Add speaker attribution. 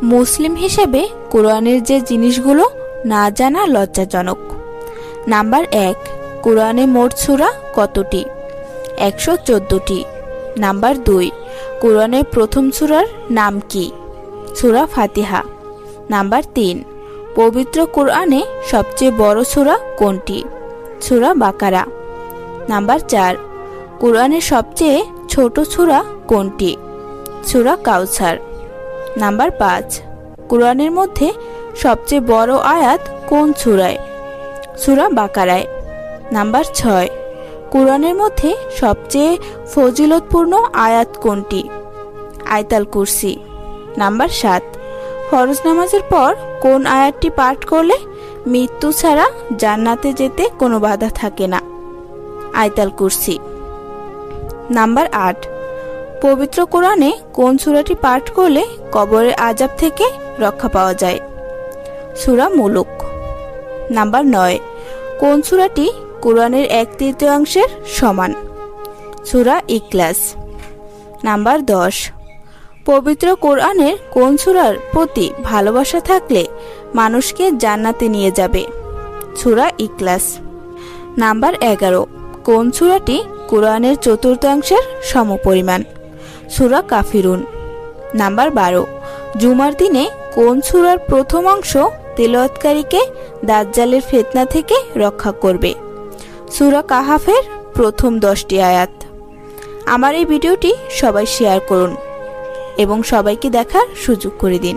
Speaker 1: মুসলিম হিসেবে কোরআনের যে জিনিসগুলো না জানা লজ্জাজনক। নাম্বার 1, কোরআনে মোট সূরা কতটি? 114টি। নাম্বার 2, কোরআনের প্রথম সূরার নাম কি? সূরা ফাতিহা। নাম্বার 3, পবিত্র কোরআনে সবচেয়ে বড় সূরা কোনটি? সূরা বাকারা। নাম্বার 4, কোরআনের সবচেয়ে ছোট সূরা কোনটি? সূরা কাউসার। নাম্বার 5, কোরআনের মধ্যে সবচেয়ে বড় আয়াত কোন সূরায়? সূরা বাকারায়। নাম্বার 6, কোরআনের মধ্যে সবচেয়ে ফজিলতপূর্ণ আয়াত কোনটি? আয়াতুল কুরসি। নাম্বার 7, ফরজ নামাজের পর কোন আয়াতটি পাঠ করলে মৃত্যু ছাড়া জান্নাতে যেতে কোনো বাধা থাকে না? আয়াতুল কুরসি। নাম্বার 8, পবিত্র কোরআনে কোন সূরাটি পাঠ করলে কবরের আযাব থেকে রক্ষা পাওয়া যায়? সূরা মুলুক। নাম্বার 9, কোন সূরাটি কোরআনের 1/3 সমান? সূরা ইখলাস। নাম্বার 10, পবিত্র কোরআনের কোন সূরার প্রতি ভালোবাসা থাকলে মানুষকে জান্নাতে নিয়ে যাবে? সূরা ইখলাস। নাম্বার 11, কোন সূরাটি কোরআনের 1/4 সমপরিমাণ? সূরা কাফিরুন। নাম্বার 12, জুমার দিনে কোন সূরার প্রথম অংশ তেলাওয়াতকারীকে দাজ্জালের ফিতনা থেকে রক্ষা করবে? সূরা কাহাফের প্রথম 10টি আয়াত। আমার এই ভিডিওটি সবাই শেয়ার করুন এবং সবাইকে দেখার সুযোগ করে দিন।